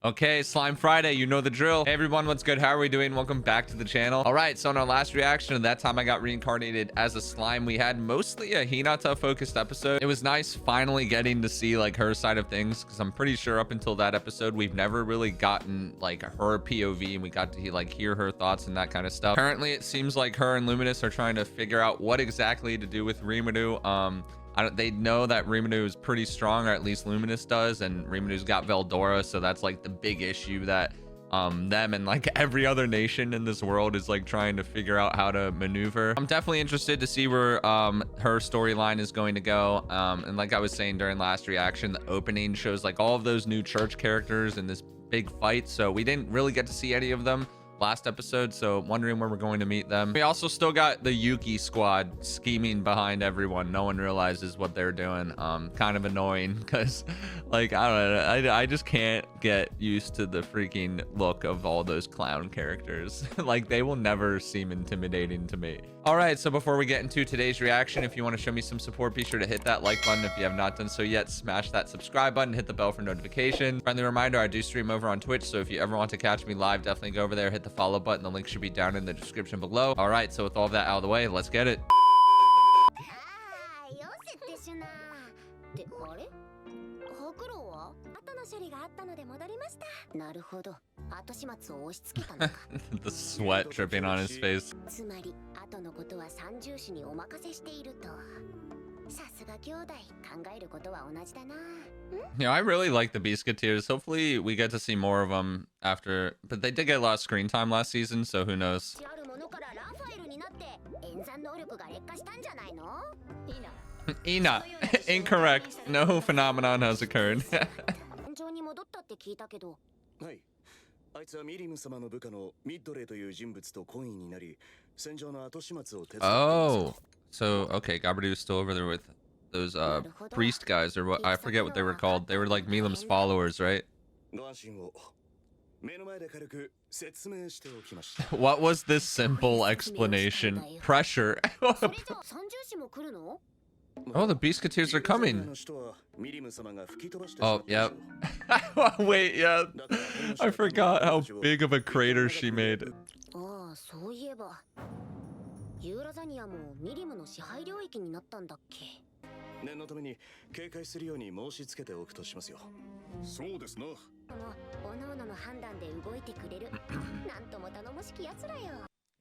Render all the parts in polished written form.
Okay, Slime Friday, you know the drill. Hey everyone, what's good? How are we doing? Welcome back to the channel. All right, so in our last reaction, that time I got reincarnated as a slime, we had mostly a Hinata focused episode. It was nice finally getting to see like her side of things, because I'm pretty sure up until that episode, we've never really gotten like her POV and we got to like hear her thoughts and that kind of stuff. Currently, it seems like her and Luminous are trying to figure out what exactly to do with Rimuru. They know that Rimuru is pretty strong, or at least Luminous does, and Rimuru's got Veldora, so that's like the big issue that them and like every other nation in this world is like trying to figure out how to maneuver. I'm definitely interested to see where her storyline is going to go. And like I was saying during last reaction, the opening shows like all of those new church characters in this big fight, so we didn't really get to see any of them last episode, so wondering where we're going to meet them. We also still got the Yuki squad scheming behind everyone. No one realizes what they're doing. Kind of annoying, because like I don't know, I just can't get used to the freaking look of all those clown characters. Like they will never seem intimidating to me. All right, so before we get into today's reaction, if you want to show me some support, be sure to hit that like button. If you have not done so yet, smash that subscribe button, hit the bell for notifications. Friendly reminder, I do stream over on Twitch, so if you ever want to catch me live, definitely go over there, hit the follow button. The link should be down in the description below. All right, so with all of that out of the way, let's get it. The sweat dripping on his face. Yeah, I really like the Beastketeers. Hopefully we get to see more of them after, but they did get a lot of screen time last season, so who knows. Ina. Incorrect. No phenomenon has occurred. Oh, so okay, Gabardu's still over there with those priest guys, or what? I forget what they were called. They were like Milim's followers, right? What was this simple explanation? Pressure. Oh, the Beastketeers are coming. Oh, yep. Wait, yeah. I forgot how big of a crater she made.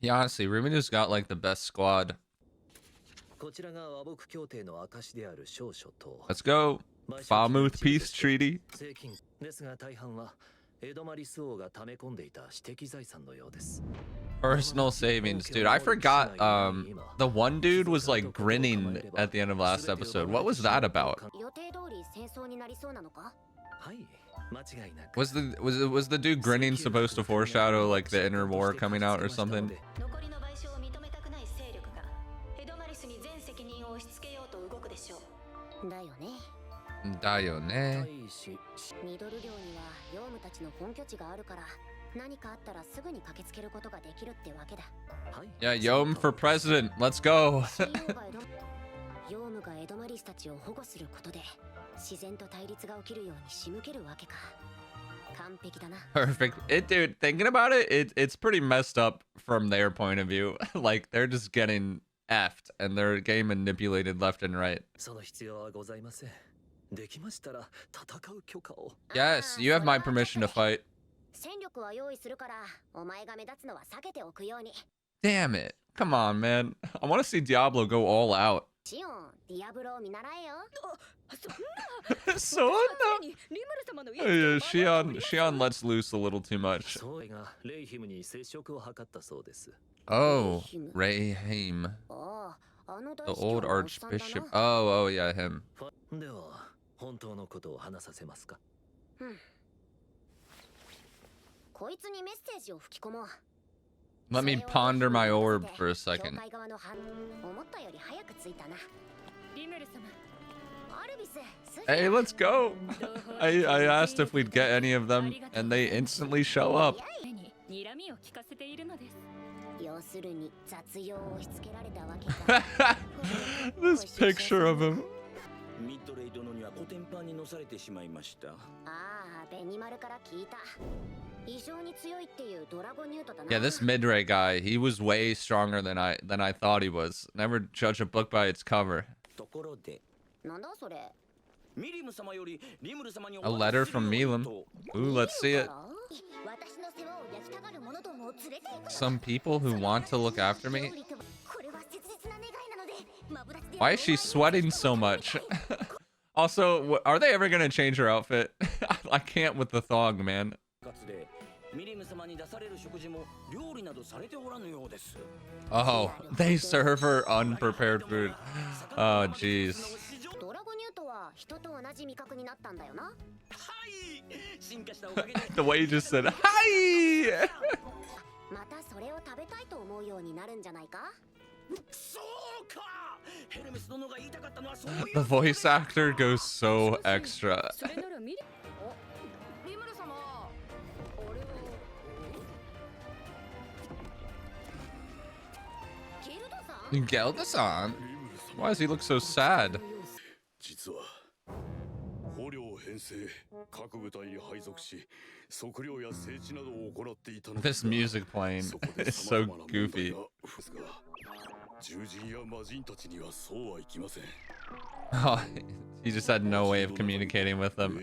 Yeah, honestly, Rimuru's got like the best squad. Let's go. Falmouth Peace Treaty. Personal savings, dude. I forgot the one dude was like grinning at the end of last episode. What was that about? Was the dude grinning supposed to foreshadow like the inner war coming out or something? Yeah, Yom for president. Let's go. Perfect. Dude, thinking about it, it's pretty messed up from their point of view. Like they're just getting effed and they're getting manipulated left and right. Yes, you have my permission to fight. Damn it. Come on, man. I want to see Diablo go all out. So yeah, Shion lets loose a little too much. Oh, Rayheim. The old archbishop. Oh, yeah, him. Let me ponder my orb for a second. Hey, let's go. I asked if we'd get any of them, and they instantly show up. This picture of him. Yeah, this mid-ray guy, he was way stronger than I thought he was. Never judge a book by its cover. A letter from Milim. Ooh, let's see it. Some people who want to look after me. Why is she sweating so much? Also, are they ever gonna change her outfit? I can't with the thong, man. Oh, they serve her unprepared food. Oh, jeez. The way you just said, hi! The voice actor goes so extra. Gelda-san? Why does he look so sad? This music playing is so goofy. Oh, he just had no way of communicating with them.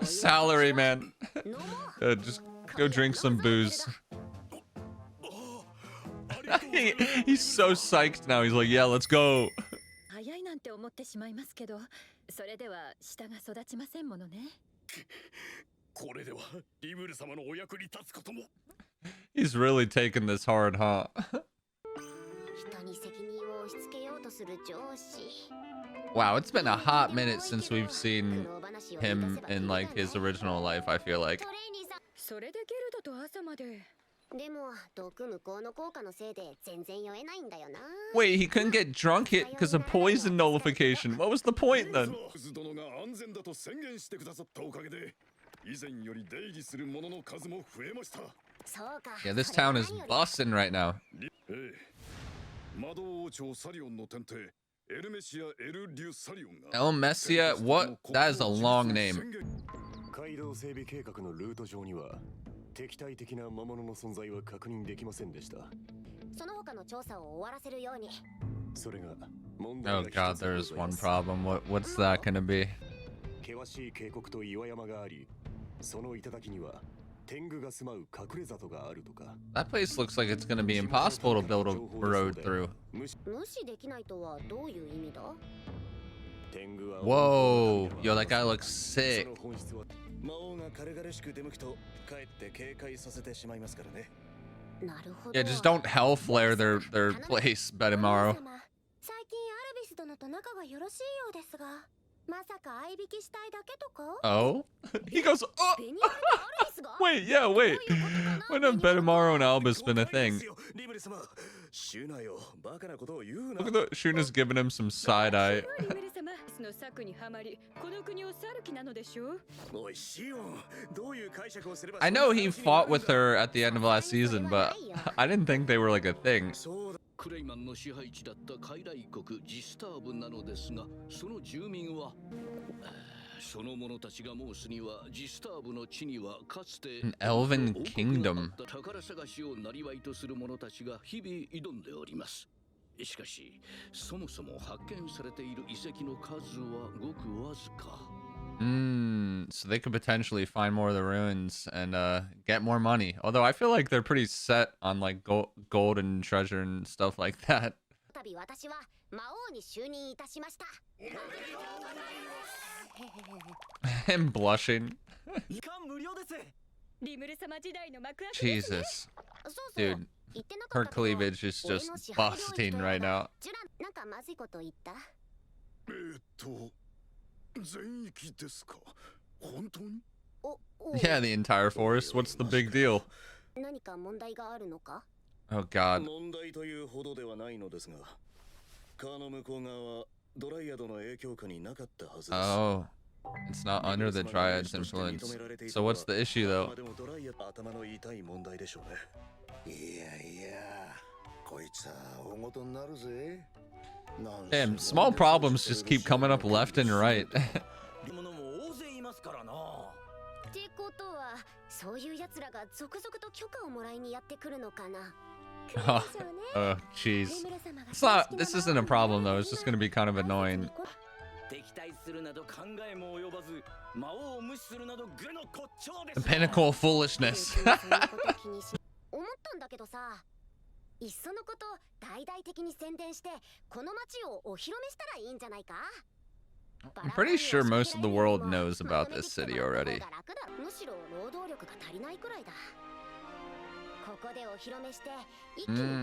Salary, man. Just go drink some booze. He's so psyched now. He's like, yeah, let's go. He's really taking this hard, huh? Wow, it's been a hot minute since we've seen him in like his original life, I feel like. Wait, he couldn't get drunk hit because of poison nullification. What was the point then? Yeah, this town is busting right now. El Messia? What? That is a long name. Oh god, there's one problem. What's that gonna be? That place looks like it's gonna be impossible to build a road through. Whoa, yo, that guy looks sick. Yeah, just don't hell flare their place, Benimaru. Oh? He goes, oh! Wait, yeah, wait. When have Benimaru and Albus been a thing? Look at the Shuna's giving him some side eye. I know he fought with her at the end of last season, but I didn't think they were like a thing. An elven kingdom. So they could potentially find more of the ruins and get more money. Although I feel like they're pretty set on like gold and treasure and stuff like that. Him blushing. Jesus. Dude, her cleavage is just busting right now. Yeah, the entire forest. What's the big deal? Oh god. Oh, it's not under the Dryad's influence. So what's the issue though? Damn, small problems just keep coming up left and right. ってことは、そういう奴らが続々と許可をもらいにやってくるのかな。Oh, oh, jeez. It's not. This isn't a problem though. It's just gonna be kind of annoying. The pinnacle of foolishness. 思ったんだけどさ、いっそのこと大々的に宣伝してこの街をお披露目したらいいんじゃないか。 I'm pretty sure most of the world knows about this city already.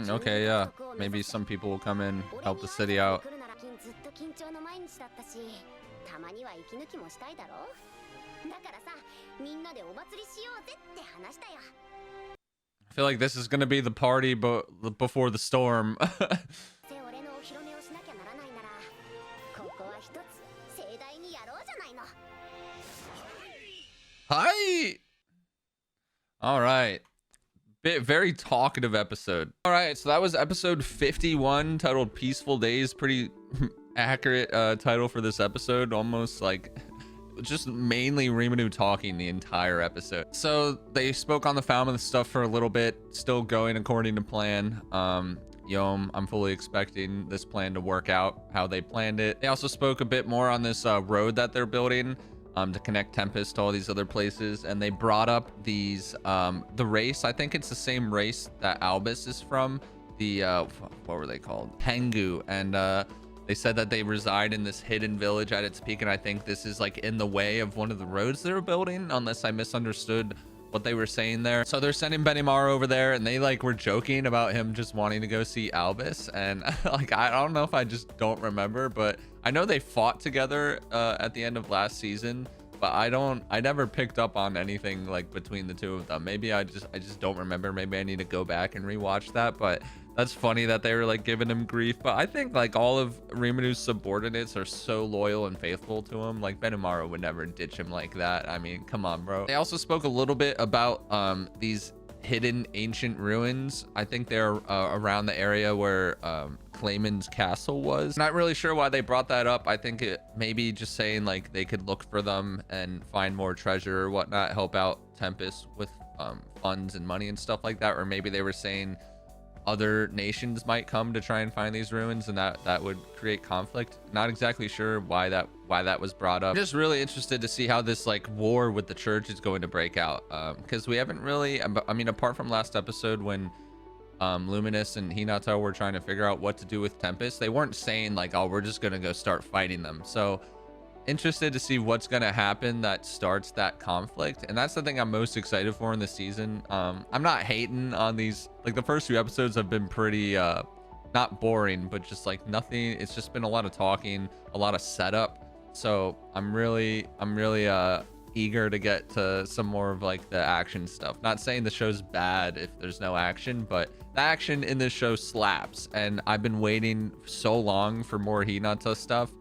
Okay, yeah. Maybe some people will come in, help the city out. I feel like this is gonna be the party before the storm. Hi. All right. Very talkative episode. All right, so that was episode 51 titled Peaceful Days. Pretty accurate title for this episode. Almost like just mainly Rimuru talking the entire episode. So they spoke on the Falmouth stuff for a little bit, still going according to plan. Yom, I'm fully expecting this plan to work out how they planned it. They also spoke a bit more on this road that they're building to connect Tempest to all these other places, and they brought up these the race. I think it's the same race that Albus is from, the what were they called, Pengu, and they said that they reside in this hidden village at its peak, and I think this is like in the way of one of the roads they're building, unless I misunderstood what they were saying there. So they're sending Benimaru over there, and they like were joking about him just wanting to go see Albus, and like I don't know if I just don't remember, but I know they fought together at the end of last season, but I never picked up on anything like between the two of them. Maybe I just don't remember. Maybe I need to go back and rewatch that, but that's funny that they were like giving him grief. But I think like all of Rimuru's subordinates are so loyal and faithful to him. Like Benimaru would never ditch him like that. I mean, come on, bro. They also spoke a little bit about these hidden ancient ruins. I think they're around the area where Clayman's castle was. Not really sure why they brought that up. I think it maybe just saying like they could look for them and find more treasure or whatnot, help out Tempest with funds and money and stuff like that. Or maybe they were saying other nations might come to try and find these ruins, and that would create conflict. Not exactly sure why that was brought up. I'm just really interested to see how this like war with the church is going to break out, because we haven't really, I mean, apart from last episode when Luminous and Hinata were trying to figure out what to do with Tempest, they weren't saying like, oh, we're just gonna go start fighting them. So interested to see what's gonna happen that starts that conflict, and that's the thing I'm most excited for in the season. I'm not hating on these, like the first few episodes have been pretty not boring, but just like nothing. It's just been a lot of talking, a lot of setup. So I'm really eager to get to some more of like the action stuff. Not saying the show's bad if there's no action, but the action in this show slaps, and I've been waiting so long for more Hinata stuff.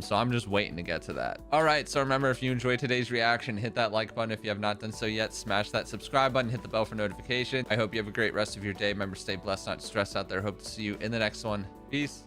So I'm just waiting to get to that. All right, so remember, if you enjoyed today's reaction, hit that like button. If you have not done so yet, smash that subscribe button, hit the bell for notification. I hope you have a great rest of your day. Remember, stay blessed, not stressed out there. Hope to see you in the next one. Peace.